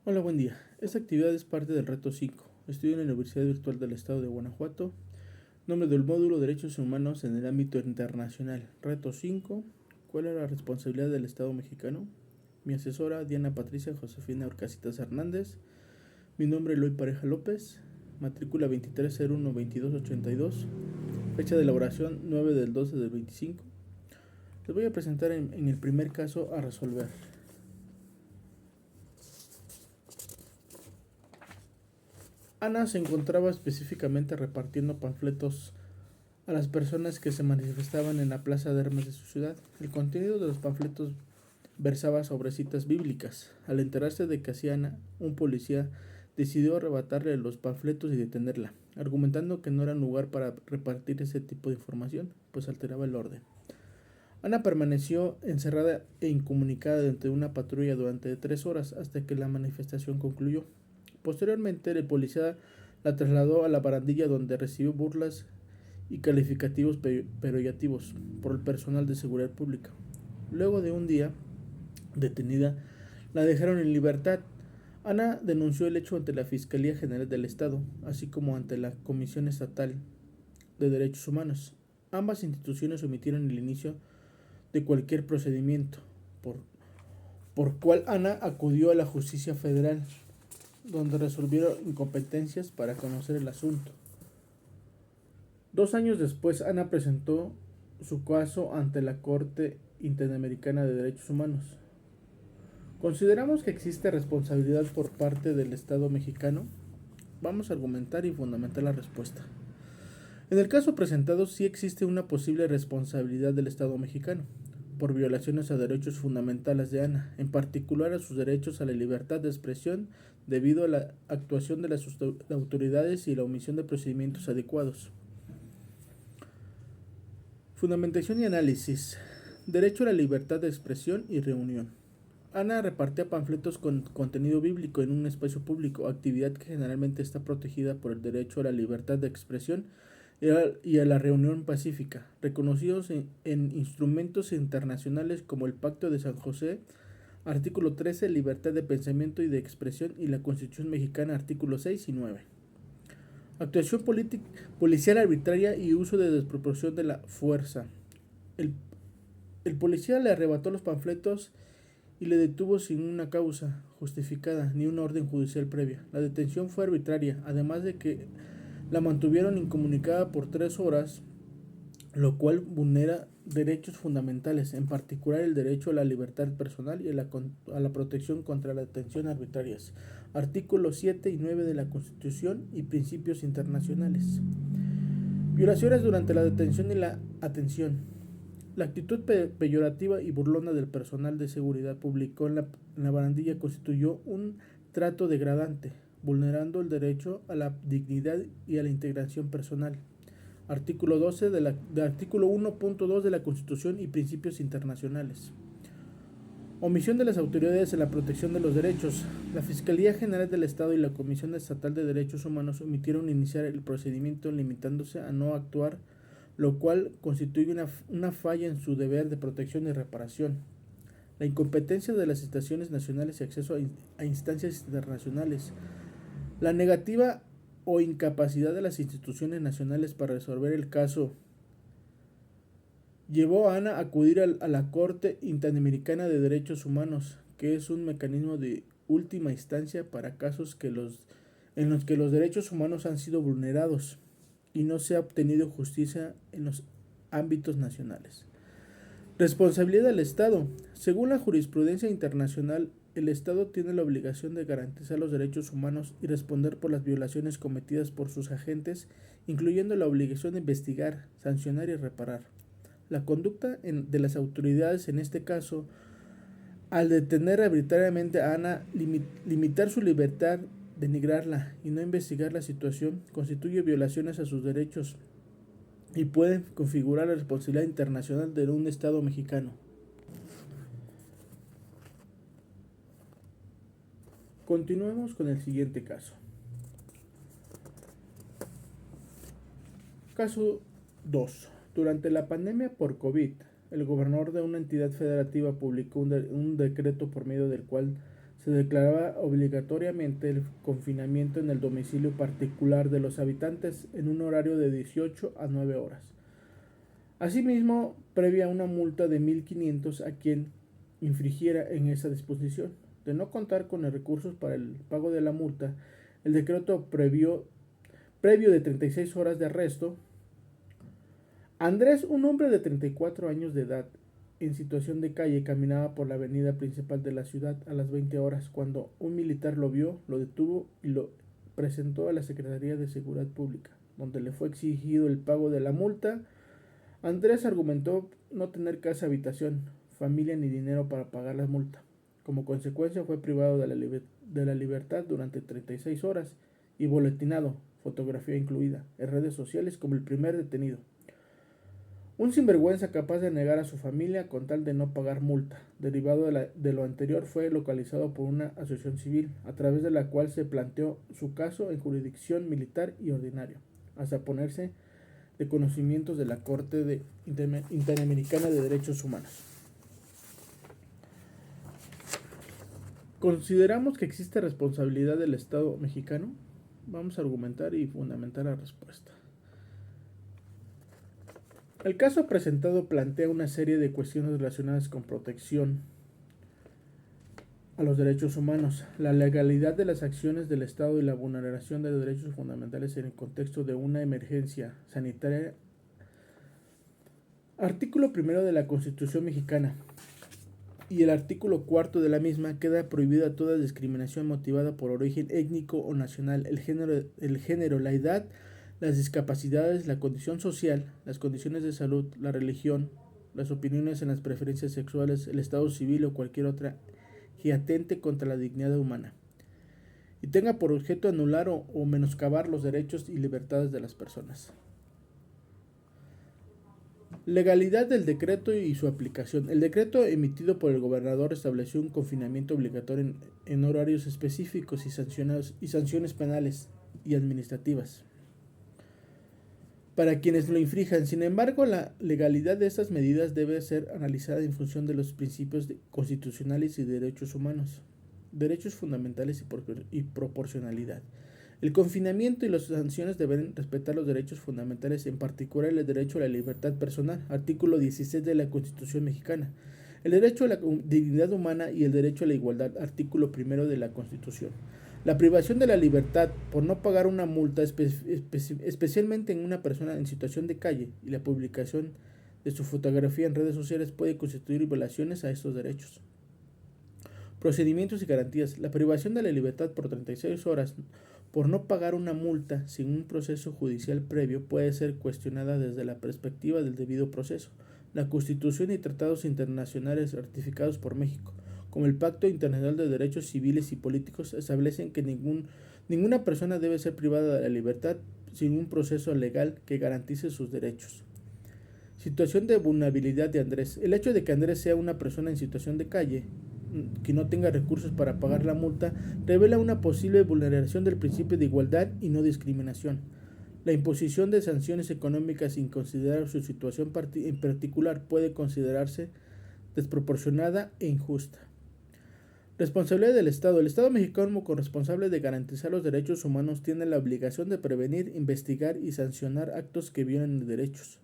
Hola, buen día. Esta actividad es parte del reto 5. Estudio en la Universidad Virtual del Estado de Guanajuato. Nombre del módulo Derechos Humanos en el ámbito internacional. Reto 5. ¿Cuál es la responsabilidad del Estado mexicano? Mi asesora Diana Patricia Josefina Orcasitas Hernández. Mi nombre Eloy Pareja López. Matrícula 2301-2282. Fecha de elaboración 9 del 12 del 25. Les voy a presentar en el primer caso a resolver. Ana se encontraba específicamente repartiendo panfletos a las personas que se manifestaban en la plaza de armas de su ciudad. El contenido de los panfletos versaba sobre citas bíblicas. Al enterarse de que hacía Ana, un policía decidió arrebatarle los panfletos y detenerla, argumentando que no era lugar para repartir ese tipo de información, pues alteraba el orden. Ana permaneció encerrada e incomunicada dentro de una patrulla durante 3 horas hasta que la manifestación concluyó. Posteriormente, el policía la trasladó a la barandilla donde recibió burlas y calificativos peyorativos por el personal de seguridad pública. Luego de un día detenida, la dejaron en libertad. Ana denunció el hecho ante la Fiscalía General del Estado, así como ante la Comisión Estatal de Derechos Humanos. Ambas instituciones omitieron el inicio de cualquier procedimiento, por, por cual Ana acudió a la Justicia Federal, donde resolvieron incompetencias para conocer el asunto. 2 años después, Ana presentó su caso ante la Corte Interamericana de Derechos Humanos. ¿Consideramos que existe responsabilidad por parte del Estado mexicano? Vamos a argumentar y fundamentar la respuesta. En el caso presentado, sí existe una posible responsabilidad del Estado mexicano por violaciones a derechos fundamentales de Ana, en particular a sus derechos a la libertad de expresión debido a la actuación de las autoridades y la omisión de procedimientos adecuados. Fundamentación y análisis. Derecho a la libertad de expresión y reunión. Ana repartía panfletos con contenido bíblico en un espacio público, actividad que generalmente está protegida por el derecho a la libertad de expresión y a la reunión pacífica, reconocidos en instrumentos internacionales como el Pacto de San José, artículo 13, libertad de pensamiento y de expresión, y la Constitución mexicana, artículos 6 y 9. Actuación policial arbitraria y uso de desproporción de la fuerza. El, el policía le arrebató los panfletos y le detuvo sin una causa justificada ni una orden judicial previa. La detención fue arbitraria, además de que la mantuvieron incomunicada por 3 horas, lo cual vulnera derechos fundamentales, en particular el derecho a la libertad personal y a la protección contra la detención arbitrarias. Artículos 7 y 9 de la Constitución y principios internacionales. Violaciones durante la detención y la atención. La actitud peyorativa y burlona del personal de seguridad pública en la barandilla constituyó un trato degradante, vulnerando el derecho a la dignidad y a la integración personal. Artículo 12 de artículo 1.2 de la Constitución y principios internacionales. Omisión de las autoridades en la protección de los derechos. La Fiscalía General del Estado y la Comisión Estatal de Derechos Humanos omitieron iniciar el procedimiento limitándose a no actuar, lo cual constituye una falla en su deber de protección y reparación. La incompetencia de las instituciones nacionales y acceso a instancias internacionales. La negativa o incapacidad de las instituciones nacionales para resolver el caso llevó a Ana a acudir a la Corte Interamericana de Derechos Humanos, que es un mecanismo de última instancia para casos en los que los derechos humanos han sido vulnerados y no se ha obtenido justicia en los ámbitos nacionales. Responsabilidad del Estado. Según la jurisprudencia internacional, el Estado tiene la obligación de garantizar los derechos humanos y responder por las violaciones cometidas por sus agentes, incluyendo la obligación de investigar, sancionar y reparar. La conducta de las autoridades en este caso, al detener arbitrariamente a Ana, limitar su libertad, denigrarla y no investigar la situación, constituye violaciones a sus derechos y pueden configurar la responsabilidad internacional de un Estado mexicano. Continuemos con el siguiente caso. Caso 2. Durante la pandemia por COVID, el gobernador de una entidad federativa publicó un decreto por medio del cual Se declaraba obligatoriamente el confinamiento en el domicilio particular de los habitantes en un horario de 18 a 9 horas. Asimismo, previa una multa de 1.500 a quien infringiera en esa disposición. De no contar con los recursos para el pago de la multa, el decreto previo de 36 horas de arresto. Andrés, un hombre de 34 años de edad, en situación de calle, caminaba por la avenida principal de la ciudad a las 20 horas cuando un militar lo vio, lo detuvo y lo presentó a la Secretaría de Seguridad Pública, donde le fue exigido el pago de la multa. Andrés argumentó no tener casa, habitación, familia ni dinero para pagar la multa. Como consecuencia fue privado de la libertad durante 36 horas y boletinado, fotografía incluida, en redes sociales como el primer detenido. Un sinvergüenza capaz de negar a su familia con tal de no pagar multa. Derivado de lo anterior, fue localizado por una asociación civil, a través de la cual se planteó su caso en jurisdicción militar y ordinario, hasta ponerse de conocimientos de la Corte Interamericana de Derechos Humanos. ¿Consideramos que existe responsabilidad del Estado mexicano? Vamos a argumentar y fundamentar la respuesta. El caso presentado plantea una serie de cuestiones relacionadas con protección a los derechos humanos, la legalidad de las acciones del Estado y la vulneración de los derechos fundamentales en el contexto de una emergencia sanitaria. Artículo 1 de la Constitución mexicana y el artículo 4 de la misma queda prohibida toda discriminación motivada por origen étnico o nacional, el género, la edad, las discapacidades, la condición social, las condiciones de salud, la religión, las opiniones en las preferencias sexuales, el estado civil o cualquier otra que atente contra la dignidad humana y tenga por objeto anular o menoscabar los derechos y libertades de las personas. Legalidad del decreto y su aplicación. El decreto emitido por el gobernador estableció un confinamiento obligatorio en horarios específicos y sanciones penales y administrativas para quienes lo infrinjan. Sin embargo, la legalidad de estas medidas debe ser analizada en función de los principios constitucionales y derechos humanos, derechos fundamentales y proporcionalidad. El confinamiento y las sanciones deben respetar los derechos fundamentales, en particular el derecho a la libertad personal, artículo 16 de la Constitución mexicana, el derecho a la dignidad humana y el derecho a la igualdad, artículo 1 de la Constitución. La privación de la libertad por no pagar una multa, especialmente en una persona en situación de calle, y la publicación de su fotografía en redes sociales puede constituir violaciones a estos derechos. Procedimientos y garantías. La privación de la libertad por 36 horas por no pagar una multa sin un proceso judicial previo puede ser cuestionada desde la perspectiva del debido proceso. La Constitución y tratados internacionales ratificados por México, como el Pacto Internacional de Derechos Civiles y Políticos, establecen que ninguna persona debe ser privada de la libertad sin un proceso legal que garantice sus derechos. Situación de vulnerabilidad de Andrés. El hecho de que Andrés sea una persona en situación de calle, que no tenga recursos para pagar la multa, revela una posible vulneración del principio de igualdad y no discriminación. La imposición de sanciones económicas sin considerar su situación en particular puede considerarse desproporcionada e injusta. Responsabilidad del Estado. El Estado mexicano, como responsable de garantizar los derechos humanos, tiene la obligación de prevenir, investigar y sancionar actos que violen derechos.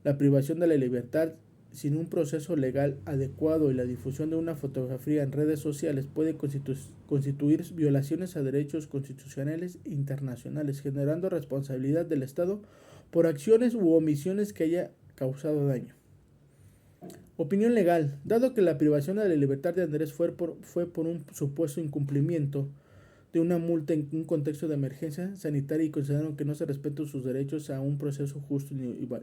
La privación de la libertad sin un proceso legal adecuado y la difusión de una fotografía en redes sociales puede constituir violaciones a derechos constitucionales e internacionales, generando responsabilidad del Estado por acciones u omisiones que haya causado daño. Opinión legal. Dado que la privación de la libertad de Andrés fue por un supuesto incumplimiento de una multa en un contexto de emergencia sanitaria y consideraron que no se respetan sus derechos a un proceso justo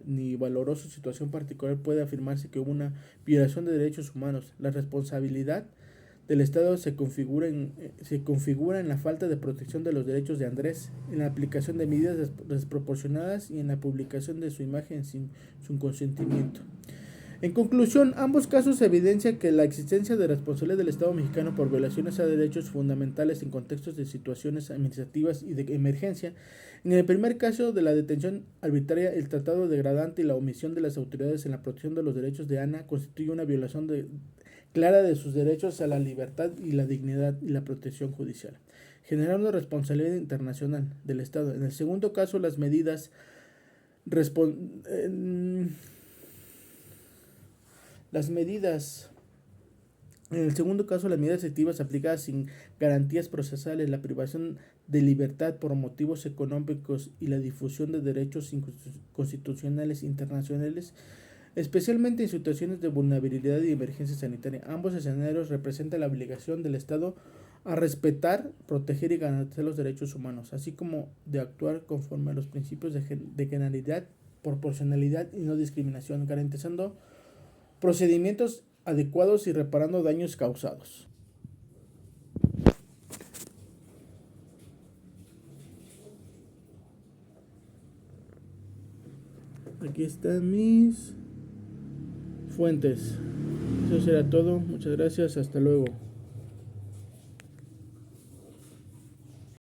ni valoró su situación particular, puede afirmarse que hubo una violación de derechos humanos. La responsabilidad del Estado se configura en la falta de protección de los derechos de Andrés, en la aplicación de medidas desproporcionadas y en la publicación de su imagen sin su consentimiento. En conclusión, ambos casos evidencian que la existencia de responsabilidad del Estado mexicano por violaciones a derechos fundamentales en contextos de situaciones administrativas y de emergencia. En el primer caso de la detención arbitraria, el tratado degradante y la omisión de las autoridades en la protección de los derechos de Ana constituye una violación clara de sus derechos a la libertad y la dignidad y la protección judicial, generando responsabilidad internacional del Estado. En el segundo caso, las medidas en el segundo caso, las medidas efectivas aplicadas sin garantías procesales, la privación de libertad por motivos económicos y la difusión de derechos constitucionales internacionales, especialmente en situaciones de vulnerabilidad y emergencia sanitaria. Ambos escenarios representan la obligación del Estado a respetar, proteger y garantizar los derechos humanos, así como de actuar conforme a los principios de generalidad, proporcionalidad y no discriminación, garantizando procedimientos adecuados y reparando daños causados. Aquí están mis fuentes. Eso será todo. Muchas gracias. Hasta luego.